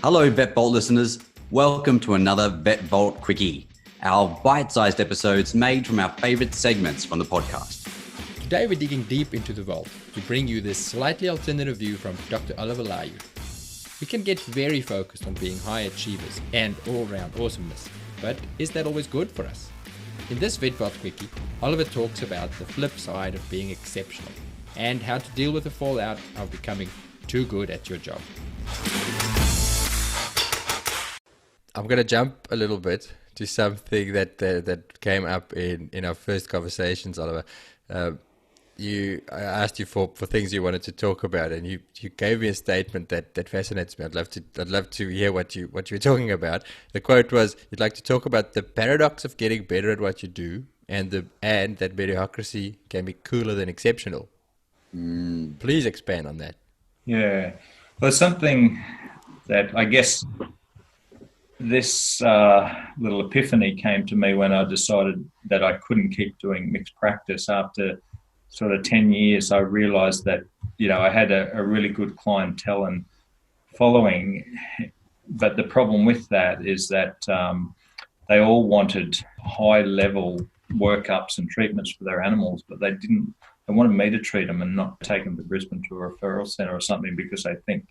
Hello, Vet Vault listeners. Welcome to another Vet Vault Quickie, our bite-sized episodes made from our favorite segments from the podcast. Today we're digging deep into the vault to bring you this slightly alternative view from Dr. Oliver Liou. We can get very focused on being high achievers and all-round awesomeness, but is that always good for us? In this Vet Vault Quickie, Oliver talks about the flip side of being exceptional and how to deal with the fallout of becoming too good at your job. I'm going to jump a little bit to something that came up in our first conversations, Oliver. I asked you for things you wanted to talk about, and you gave me a statement that fascinates me. I'd love to hear what you were talking about. The quote was, "You'd like to talk about the paradox of getting better at what you do, and that mediocrity can be cooler than exceptional." Please expand on that. Yeah, well, it's something that I guess this little epiphany came to me when I decided that I couldn't keep doing mixed practice. After sort of 10 years, I realized that, I had a really good clientele and following, but the problem with that is that they all wanted high level workups and treatments for their animals, but they wanted me to treat them and not take them to Brisbane to a referral centre or something because they think,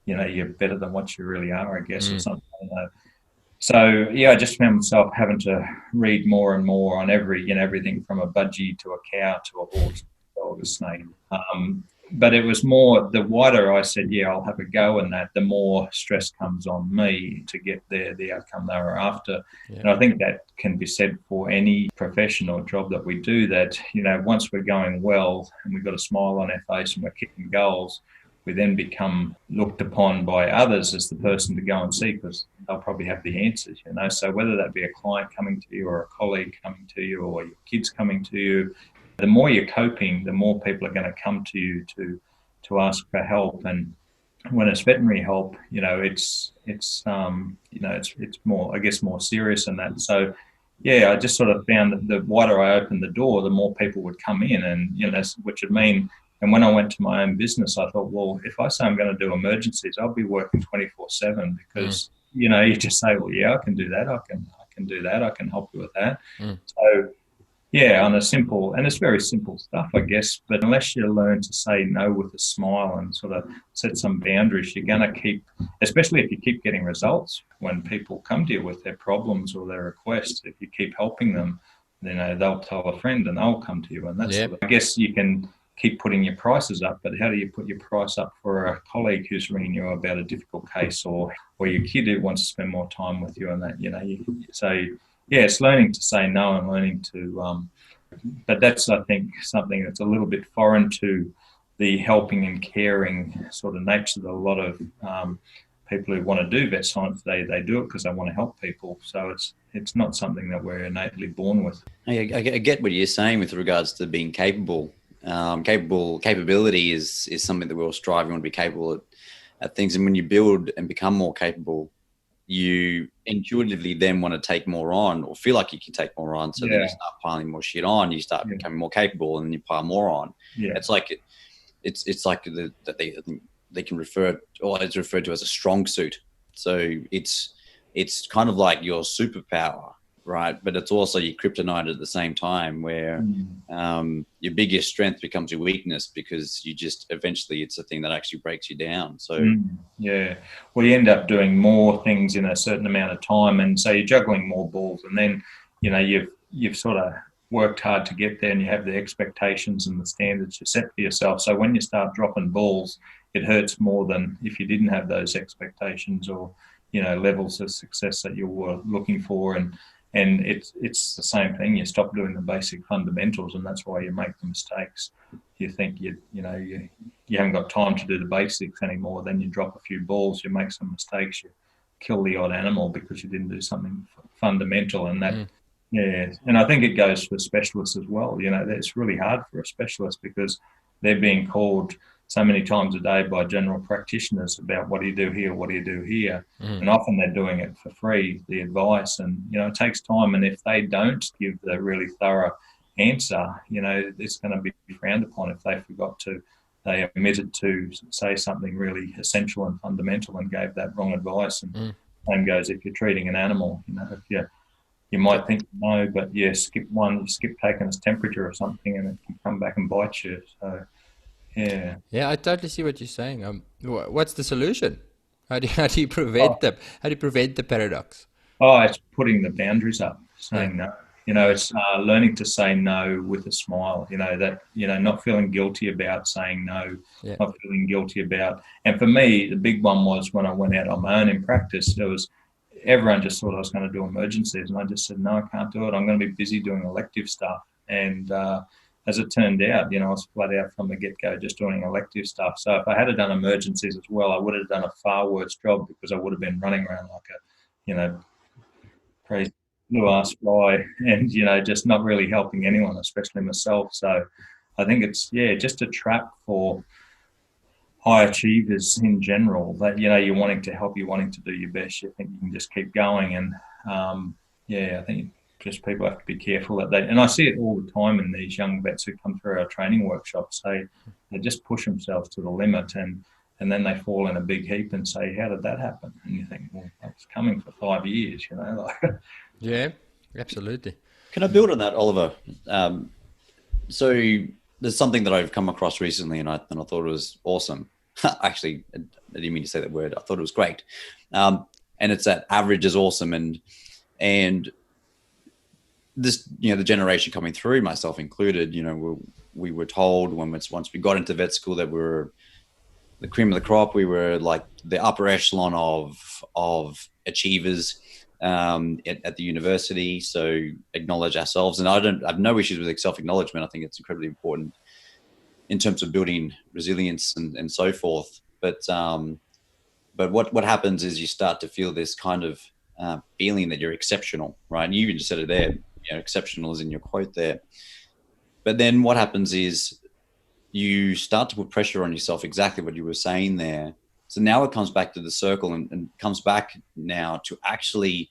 you're better than what you really are, I guess, or something like that. So, I just found myself having to read more and more on everything from a budgie to a cow to a horse, a dog, a snake. But it was more, the wider I said, I'll have a go in that, the more stress comes on me to get the outcome they were after. Yeah. And I think that can be said for any professional job that we do, that, once we're going well and we've got a smile on our face and we're kicking goals, we then become looked upon by others as the person to go and see because they'll probably have the answers, So whether that be a client coming to you or a colleague coming to you or your kids coming to you, the more you're coping, the more people are going to come to you to ask for help. And when it's veterinary help, it's more, I guess, more serious than that. So, I just sort of found that the wider I opened the door, the more people would come in, and which would mean. And when I went to my own business, I thought, well, if I say I'm going to do emergencies, I'll be working 24/7 because, you just say, well, I can do that. I can do that. I can help you with that. So, on a simple, and it's very simple stuff, I guess, but unless you learn to say no with a smile and sort of set some boundaries, you're going to keep, especially if you keep getting results when people come to you with their problems or their requests, if you keep helping them, they'll tell a friend and they'll come to you. And that's, I guess you can keep putting your prices up, but how do you put your price up for a colleague who's ringing you about a difficult case or your kid who wants to spend more time with you and that, so it's learning to say no and learning to, but that's, I think, something that's a little bit foreign to the helping and caring sort of nature that a lot of people who want to do vet science, they do it because they want to help people. So it's not something that we're innately born with. I get what you're saying with regards to being capable. Capability is something that we're all striving. We want to be capable at things, and when you build and become more capable, you intuitively then want to take more on or feel like you can take more on. So then you start piling more shit on. You start becoming more capable, and then you pile more on. It's like it's like they can refer, or it's referred to as a strong suit. So it's kind of like your superpower. Right, but it's also your kryptonite at the same time, where your biggest strength becomes your weakness because you just eventually it's the thing that actually breaks you down. So well, you end up doing more things in a certain amount of time, and so you're juggling more balls, and then you've sort of worked hard to get there, and you have the expectations and the standards you set for yourself. So when you start dropping balls, it hurts more than if you didn't have those expectations or levels of success that you were looking for. And it's the same thing. You stop doing the basic fundamentals, and that's why you make the mistakes. You think you haven't got time to do the basics anymore. Then you drop a few balls, you make some mistakes, you kill the odd animal because you didn't do something fundamental. And that, and I think it goes for specialists as well. It's really hard for a specialist because they're being called so many times a day by general practitioners about what do you do here, what do you do here, and often they're doing it for free, the advice, and it takes time, and if they don't give the really thorough answer, it's going to be frowned upon if they forgot to they omitted to say something really essential and fundamental and gave that wrong advice. And same goes if you're treating an animal. You know, if you might think no, but you skip taking its temperature or something, and it can come back and bite you. So yeah. Yeah, I totally see what you're saying. What's the solution? How do you prevent the paradox? Oh, it's putting the boundaries up, saying no. You know, it's learning to say no with a smile. You know, that, you know, not feeling guilty about saying no, not feeling guilty about. And for me, the big one was when I went out on my own in practice. There was everyone just thought I was going to do emergencies, and I just said no, I can't do it. I'm going to be busy doing elective stuff. And as it turned out, you know, I was flat out from the get-go just doing elective stuff. So if I had done emergencies as well, I would have done a far worse job, because I would have been running around like a, you know, crazy blue ass fly, and, you know, just not really helping anyone, especially myself. So I think it's, just a trap for high achievers in general, that, you know, you're wanting to help, you're wanting to do your best, you think you can just keep going. And I think just people have to be careful that and I see it all the time in these young vets who come through our training workshops. They just push themselves to the limit, and then they fall in a big heap and say, how did that happen? And you think, well, that was coming for 5 years, you know, like. Yeah, absolutely. Can I build on that, Oliver? So there's something that I've come across recently, and I thought it was awesome. Actually, I didn't mean to say that word. I thought it was great. And it's that average is awesome. And this, you know, the generation coming through, myself included, you know, we were told once we got into vet school that we were the cream of the crop. We were like the upper echelon of achievers at the university. So acknowledge ourselves. And I have no issues with self-acknowledgement. I think it's incredibly important in terms of building resilience and so forth. But what happens is you start to feel this kind of feeling that you're exceptional, right? And you even just said it there, you know, exceptional is in your quote there. But then what happens is you start to put pressure on yourself, exactly what you were saying there. So now it comes back to the circle and comes back now to actually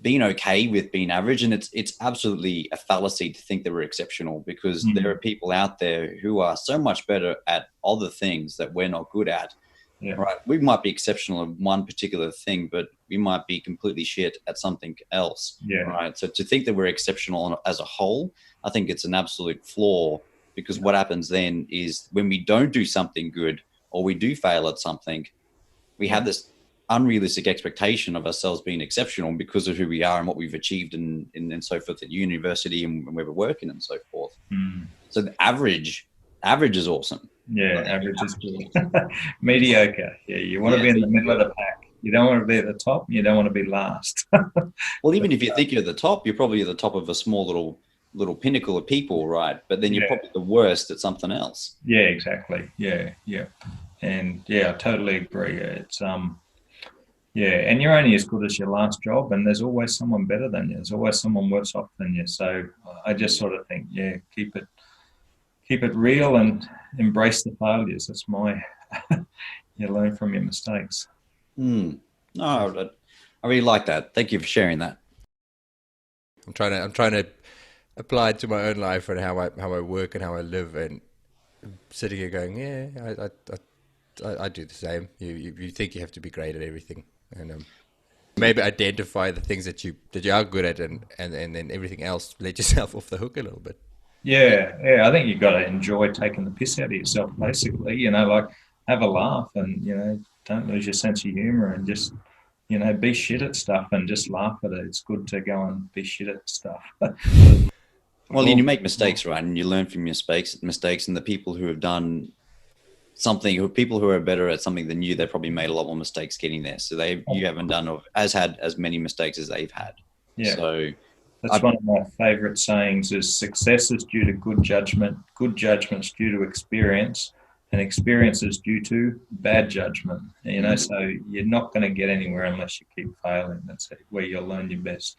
being okay with being average. And it's absolutely a fallacy to think that we're exceptional, because there are people out there who are so much better at other things that we're not good at. Yeah. Right. We might be exceptional at one particular thing, but we might be completely shit at something else. Yeah. Right. So to think that we're exceptional as a whole, I think it's an absolute flaw, because what happens then is when we don't do something good, or we do fail at something, we have this unrealistic expectation of ourselves being exceptional because of who we are and what we've achieved and so forth at university and where we're working and so forth. So the average is awesome. Yeah, average is good. Mediocre. Yeah, you want to be in the middle of the pack. You don't want to be at the top. You don't want to be last. Well, even if you think you're at the top, you're probably at the top of a small little pinnacle of people, right? But then you're probably the worst at something else. Yeah, exactly. Yeah. And I totally agree. It's and you're only as good as your last job, and there's always someone better than you. There's always someone worse off than you. So I just sort of think, keep it real and embrace the failures. That's my you learn from your mistakes. No, I really like that. Thank you for sharing that. I'm trying to apply it to my own life and how I work and how I live, and sitting here going, I do the same. You think you have to be great at everything, and maybe identify the things that you are good at, and then everything else, let yourself off the hook a little bit. Yeah. I think you've got to enjoy taking the piss out of yourself, basically. You know, like have a laugh, and, you know, don't lose your sense of humor, and just, you know, be shit at stuff and just laugh at it. It's good to go and be shit at stuff. Well, you make mistakes, right? And you learn from your mistakes, and the people who have done something, people who are better at something than you, they probably made a lot more mistakes getting there. So you haven't had as many mistakes as they've had. Yeah. So that's one of my favorite sayings is success is due to good judgment is due to experience, and experience is due to bad judgment. You know, so you're not going to get anywhere unless you keep failing. That's where you'll learn your best.